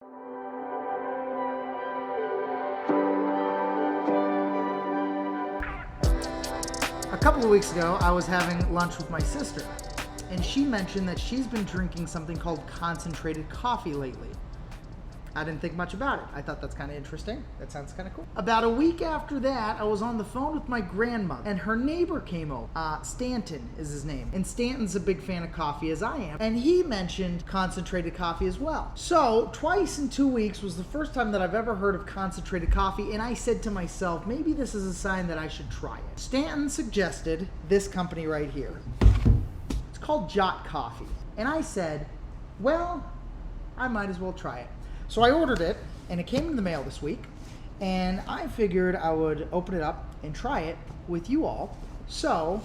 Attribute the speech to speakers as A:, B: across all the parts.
A: A couple of weeks ago, I was having lunch with my sister, and she mentioned that she's been drinking something called concentrated coffee lately. I didn't think much about it. I thought that's kind of interesting. That sounds kind of cool. About a week after that, I was on the phone with my grandmother, and her neighbor came over. Stanton is his name. And Stanton's a big fan of coffee, as I am. And he mentioned concentrated coffee as well. So, twice in 2 weeks was the first time that I've ever heard of concentrated coffee, and I said to myself, maybe this is a sign that I should try it. Stanton suggested this company right here. It's called Jot Coffee. And I said, well, I might as well try it. So I ordered it, and it came in the mail this week, and I figured I would open it up and try it with you all, so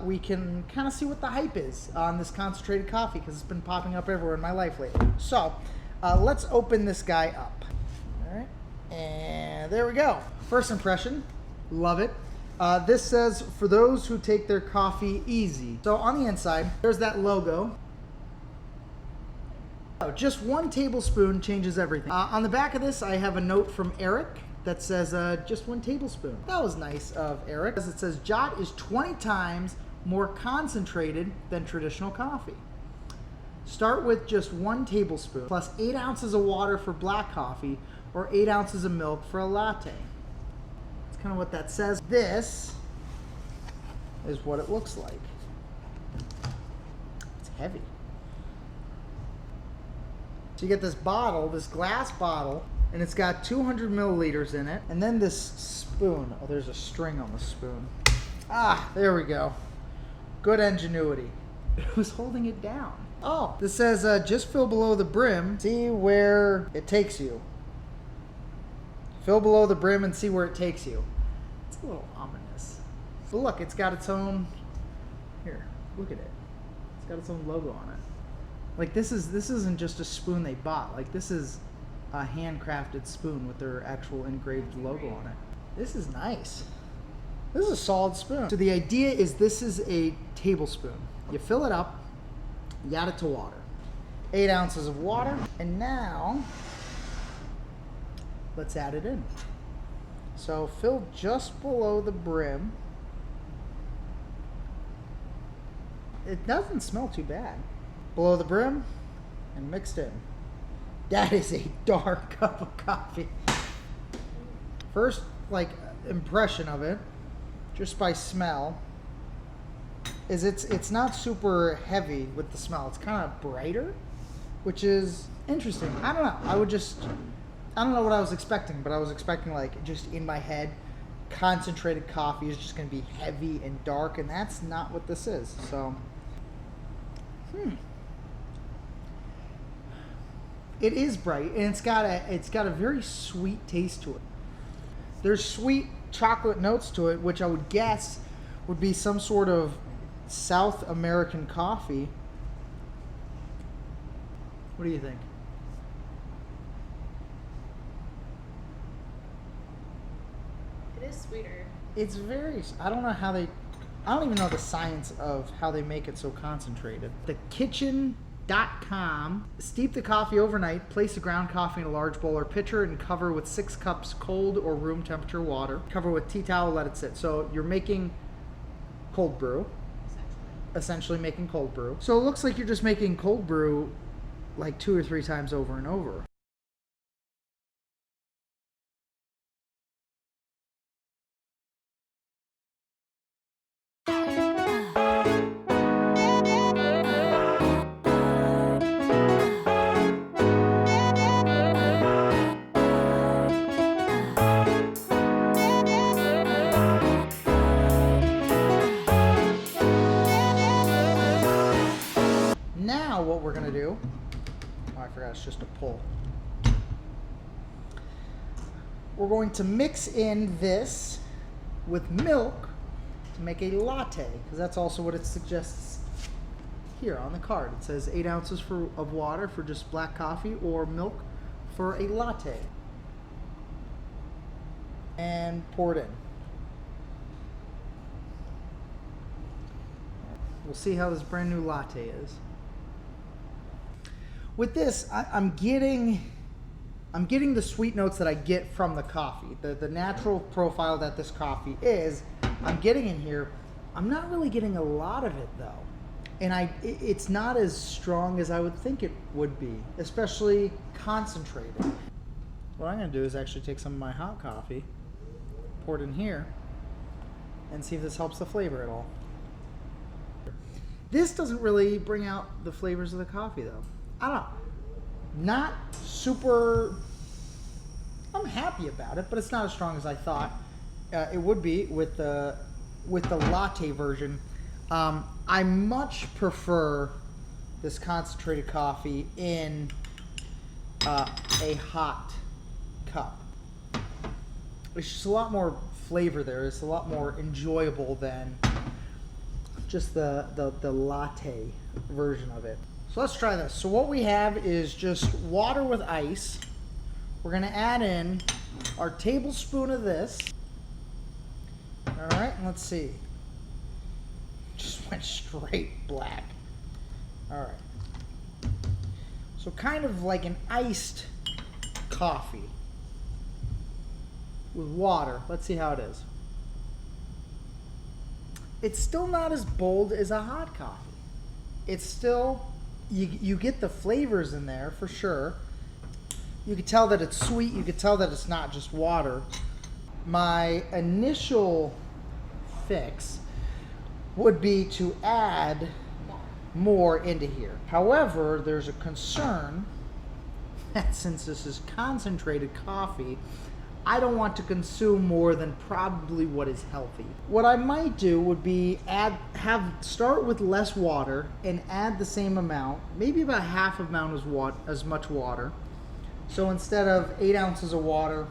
A: we can kind of see what the hype is on this concentrated coffee, because it's been popping up everywhere in my life lately. So let's open this guy up. All right, and there we go. First impression, love it. This says, for those who take their coffee easy. So on the inside, there's that logo. Just 1 tablespoon changes everything. On the back of this, I have a note from Eric that says just 1 tablespoon. That was nice of Eric. It says Jot is 20 times more concentrated than traditional coffee. Start with just 1 tablespoon plus 8 ounces of water for black coffee or 8 ounces of milk for a latte. That's kind of what that says. This is what it looks like. It's heavy. So you get this bottle, this glass bottle, and it's got 200 milliliters in it. And then this spoon. Oh, there's a string on the spoon. Ah, there we go. Good ingenuity. It was holding it down. Oh, this says just fill below the brim. See where it takes you. Fill below the brim and see where it takes you. It's a little ominous. But look, it's got its own, here, look at it. It's got its own logo on it. Like this isn't just a spoon they bought. Like this is a handcrafted spoon with their actual engraved logo on it. This is nice. This is a solid spoon. So the idea is this is a tablespoon. You fill it up, you add it to water. 8 ounces of water, and now let's add it in. So fill just below the brim. It doesn't smell too bad. Below the brim and mixed in. That is a dark cup of coffee. First, like, impression of it, just by smell, is it's not super heavy with the smell. It's kind of brighter, which is interesting. I don't know. I don't know what I was expecting, but I was expecting, like, just in my head, concentrated coffee is just going to be heavy and dark, and that's not what this is. So, It is bright, and it's got a very sweet taste to it. There's sweet chocolate notes to it, which I would guess would be some sort of South American coffee. What do you think?
B: It is sweeter.
A: It's very, I don't even know the science of how they make it so concentrated. TheKitchen.com. Steep the coffee overnight, place the ground coffee in a large bowl or pitcher, and cover with 6 cups cold or room temperature water. Cover with tea towel, let it sit. So you're making cold brew. Essentially making cold brew. So it looks like you're just making cold brew like 2 or 3 times over and over. Now what we're gonna do, oh, I forgot, it's just a pull. We're going to mix in this with milk to make a latte, because that's also what it suggests here on the card. It says 8 ounces of water for just black coffee, or milk for a latte. And pour it in. We'll see how this brand new latte is. With this, I'm getting I'm getting the sweet notes that I get from the coffee. The natural profile that this coffee is, I'm getting in here. I'm not really getting a lot of it though. And it's not as strong as I would think it would be, especially concentrated. What I'm gonna do is actually take some of my hot coffee, pour it in here, and see if this helps the flavor at all. This doesn't really bring out the flavors of the coffee though. I don't know. Not super, I'm happy about it, but it's not as strong as I thought it would be with the latte version. I much prefer this concentrated coffee in a hot cup. There's just a lot more flavor there. It's a lot more enjoyable than just the latte version of it. So let's try this. So what we have is just water with ice. We're gonna add in our tablespoon of this. All right, let's see. Just went straight black. All right. So kind of like an iced coffee with water. Let's see how it is. It's still not as bold as a hot coffee. It's still, you get the flavors in there for sure. You can tell that it's sweet. You can tell that it's not just water. My initial fix would be to add more into here. However, there's a concern that since this is concentrated coffee, I don't want to consume more than probably what is healthy. What I might do would be start with less water and add the same amount, maybe about half amount as much water. So instead of 8 ounces of water,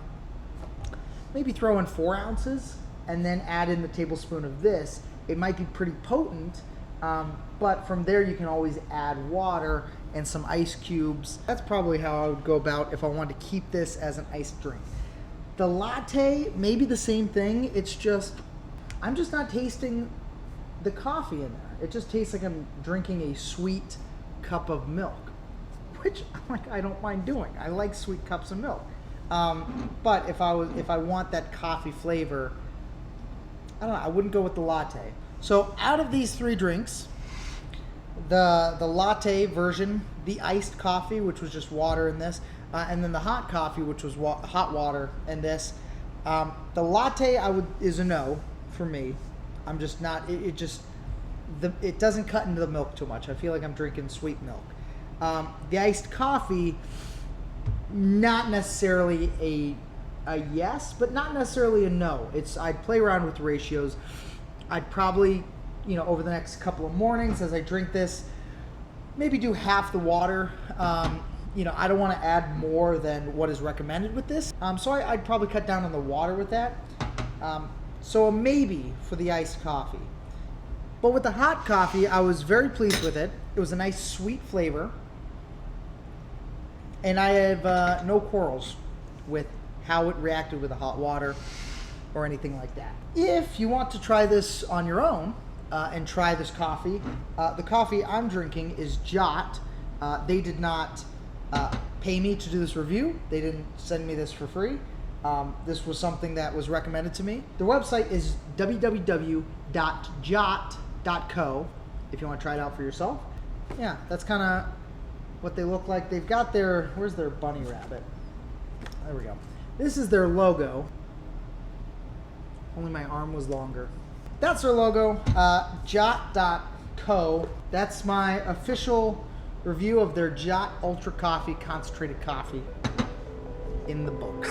A: maybe throw in 4 ounces and then add in the tablespoon of this. It might be pretty potent, but from there you can always add water and some ice cubes. That's probably how I would go about if I wanted to keep this as an iced drink. The latte, maybe the same thing. It's just, I'm just not tasting the coffee in there. It just tastes like I'm drinking a sweet cup of milk, which I don't mind doing. I like sweet cups of milk. But if I want that coffee flavor, I don't know, I wouldn't go with the latte. So out of these 3 drinks, the latte version, the iced coffee, which was just water in this, and then the hot coffee, which was hot water and this. The latte is a no for me. I'm just not. It doesn't cut into the milk too much. I feel like I'm drinking sweet milk. The iced coffee, not necessarily a yes, but not necessarily a no. I'd play around with the ratios. I'd probably, over the next couple of mornings as I drink this, maybe do half the water. I don't want to add more than what is recommended with this. So I'd probably cut down on the water with that. So a maybe for the iced coffee. But with the hot coffee, I was very pleased with it. It was a nice sweet flavor. And I have no quarrels with how it reacted with the hot water or anything like that. If you want to try this on your own and try this coffee, the coffee I'm drinking is Jot. They did not pay me to do this review. They didn't send me this for free. This was something that was recommended to me. The website is www.jot.co if you want to try it out for yourself. Yeah, that's kind of what they look like. They've got where's their bunny rabbit? There we go. This is their logo. Only my arm was longer. That's their logo, jot.co. That's my official review of their Jot Ultra Coffee, concentrated coffee in the books.